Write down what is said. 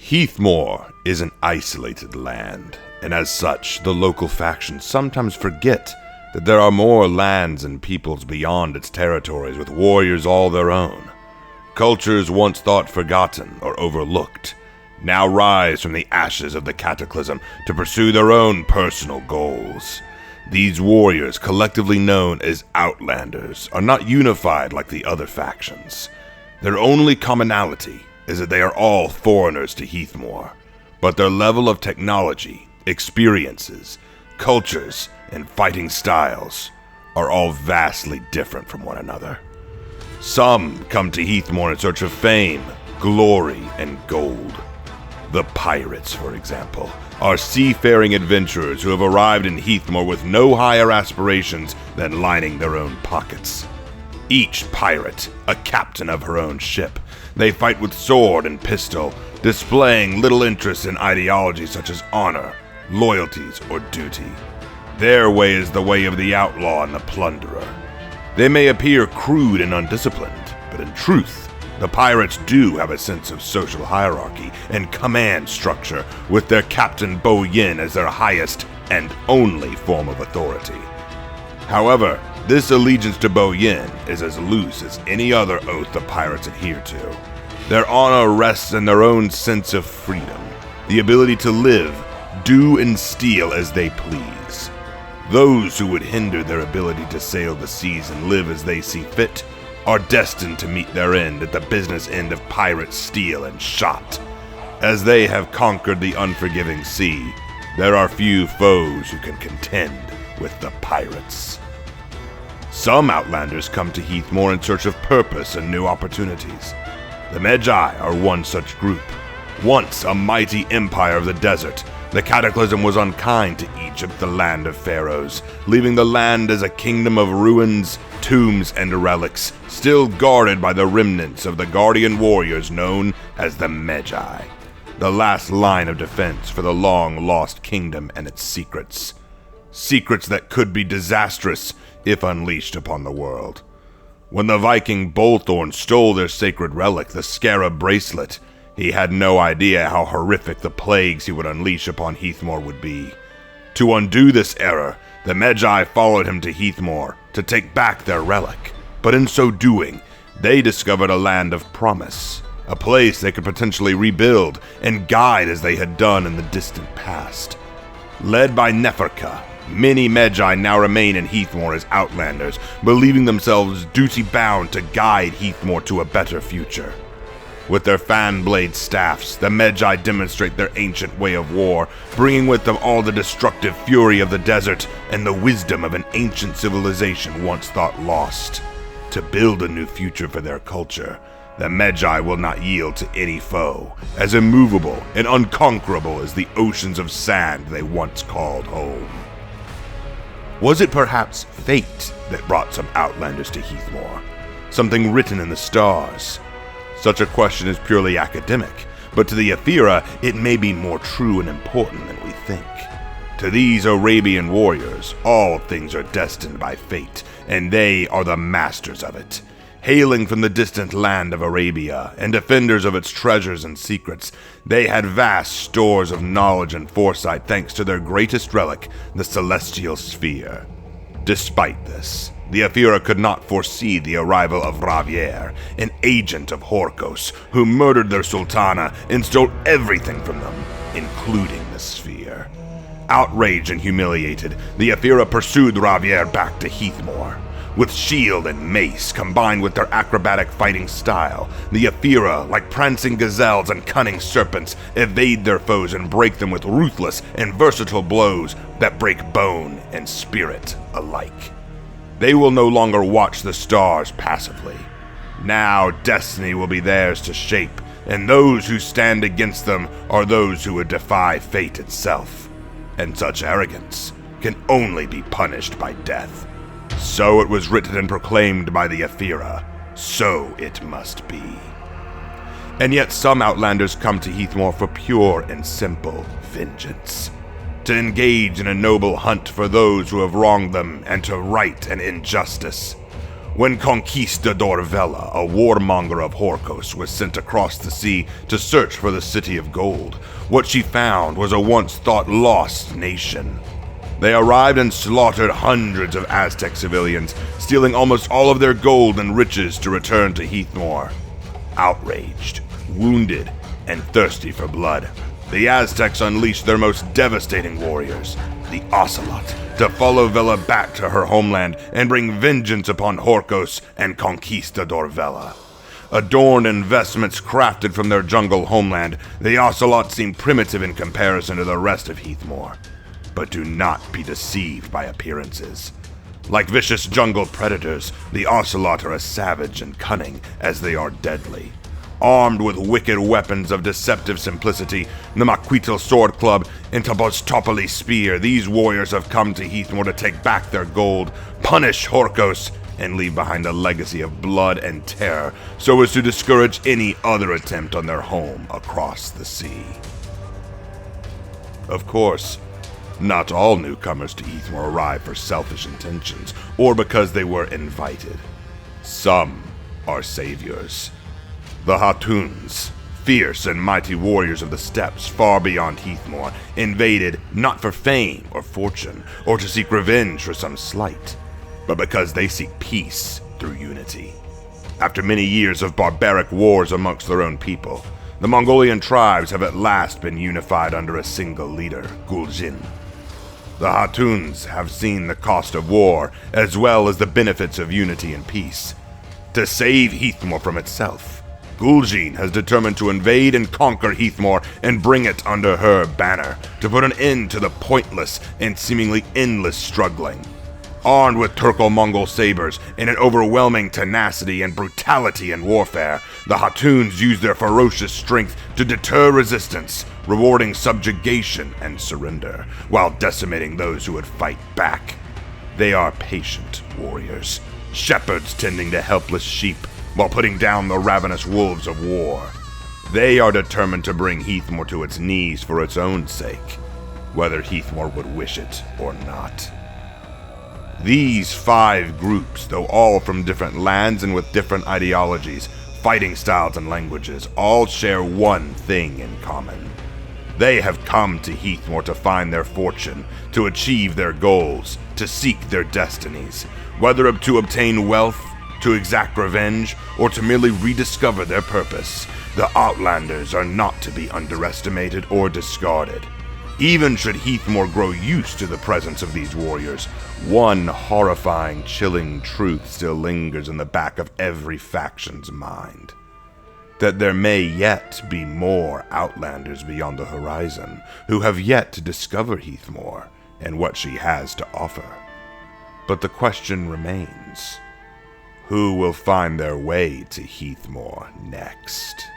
Heathmoore is an isolated land, and as such, the local factions sometimes forget that there are more lands and peoples beyond its territories with warriors all their own. Cultures once thought forgotten or overlooked now rise from the ashes of the cataclysm to pursue their own personal goals. These warriors, collectively known as Outlanders, are not unified like the other factions. Their only commonality is that they are all foreigners to Heathmoore, but their level of technology, experiences, cultures, and fighting styles are all vastly different from one another. Some come to Heathmoore in search of fame, glory, and gold. The pirates, for example, are seafaring adventurers who have arrived in Heathmoore with no higher aspirations than lining their own pockets. Each pirate, a captain of her own ship, they fight with sword and pistol, displaying little interest in ideologies such as honor, loyalties, or duty. Their way is the way of the outlaw and the plunderer. They may appear crude and undisciplined, but in truth, the pirates do have a sense of social hierarchy and command structure, with their captain Bo Yin as their highest and only form of authority. However, this allegiance to Bo Yin is as loose as any other oath the pirates adhere to. Their honor rests in their own sense of freedom, the ability to live, do, and steal as they please. Those who would hinder their ability to sail the seas and live as they see fit are destined to meet their end at the business end of pirate steel and shot. As they have conquered the unforgiving sea, there are few foes who can contend with the pirates. Some Outlanders come to Heathmoore in search of purpose and new opportunities. The Magi are one such group. Once a mighty empire of the desert, the cataclysm was unkind to Egypt, the land of pharaohs, leaving the land as a kingdom of ruins, tombs, and relics, still guarded by the remnants of the guardian warriors known as the Magi, the last line of defense for the long-lost kingdom and its secrets. Secrets that could be disastrous if unleashed upon the world. When the Viking Bolthorn stole their sacred relic, the Scarab Bracelet, he had no idea how horrific the plagues he would unleash upon Heathmoore would be. To undo this error, the Magi followed him to Heathmoore to take back their relic, but in so doing, they discovered a land of promise, a place they could potentially rebuild and guide as they had done in the distant past. Led by Neferka, many Magi now remain in Heathmoore as Outlanders, believing themselves duty-bound to guide Heathmoore to a better future. With their fan-blade staffs, the Magi demonstrate their ancient way of war, bringing with them all the destructive fury of the desert and the wisdom of an ancient civilization once thought lost. To build a new future for their culture, the Magi will not yield to any foe, as immovable and unconquerable as the oceans of sand they once called home. Was it perhaps fate that brought some Outlanders to Heathmoore? Something written in the stars? Such a question is purely academic, but to the Apira, it may be more true and important than we think. To these Arabian warriors, all things are destined by fate, and they are the masters of it. Hailing from the distant land of Arabia, and defenders of its treasures and secrets, they had vast stores of knowledge and foresight thanks to their greatest relic, the celestial sphere. Despite this, the Apira could not foresee the arrival of Ravier, an agent of Horkos, who murdered their sultana and stole everything from them, including the sphere. Outraged and humiliated, the Apira pursued Ravier back to Heathmoore. With shield and mace, combined with their acrobatic fighting style, the Apira, like prancing gazelles and cunning serpents, evade their foes and break them with ruthless and versatile blows that break bone and spirit alike. They will no longer watch the stars passively. Now destiny will be theirs to shape, and those who stand against them are those who would defy fate itself. And such arrogance can only be punished by death. So it was written and proclaimed by the Apira. So it must be. And yet some Outlanders come to Heathmoore for pure and simple vengeance. To engage in a noble hunt for those who have wronged them and to right an injustice. when Conquistador Vela, a warmonger of Horkos, was sent across the sea to search for the City of Gold. What she found was a once-thought lost nation. They arrived and slaughtered hundreds of Aztec civilians, stealing almost all of their gold and riches to return to Heathmoore. Outraged, wounded, and thirsty for blood, the Aztecs unleashed their most devastating warriors, the Ocelot, to follow Vela back to her homeland and bring vengeance upon Horkos and Conquistador Vela. Adorned in vestments crafted from their jungle homeland, the Ocelot seem primitive in comparison to the rest of Heathmoore. But do not be deceived by appearances. Like vicious jungle predators, the Ocelot are as savage and cunning as they are deadly. Armed with wicked weapons of deceptive simplicity, the Maquitl sword club and Tabostopoli spear, these warriors have come to Heathmoore to take back their gold, punish Horkos, and leave behind a legacy of blood and terror so as to discourage any other attempt on their home across the sea. Of course, not all newcomers to Heathmoore arrive for selfish intentions or because they were invited. Some are saviors. The Hatuns, fierce and mighty warriors of the steppes far beyond Heathmoore, invaded not for fame or fortune, or to seek revenge for some slight, but because they seek peace through unity. After many years of barbaric wars amongst their own people, the Mongolian tribes have at last been unified under a single leader, Guljin. The Khatuns have seen the cost of war, as well as the benefits of unity and peace. To save Heathmoore from itself, Guljin has determined to invade and conquer Heathmoore and bring it under her banner, to put an end to the pointless and seemingly endless struggling. Armed with Turco-Mongol sabers and an overwhelming tenacity and brutality in warfare, the Khatuns use their ferocious strength to deter resistance, rewarding subjugation and surrender, while decimating those who would fight back. They are patient warriors, shepherds tending to helpless sheep, while putting down the ravenous wolves of war. They are determined to bring Heathmoore to its knees for its own sake, whether Heathmoore would wish it or not. These 5 groups, though all from different lands and with different ideologies, fighting styles and languages, all share one thing in common. They have come to Heathmoore to find their fortune, to achieve their goals, to seek their destinies, whether to obtain wealth, to exact revenge, or to merely rediscover their purpose. The Outlanders are not to be underestimated or discarded. Even should Heathmoore grow used to the presence of these warriors, one horrifying, chilling truth still lingers in the back of every faction's mind. That there may yet be more Outlanders beyond the horizon who have yet to discover Heathmoore and what she has to offer. But the question remains: who will find their way to Heathmoore next?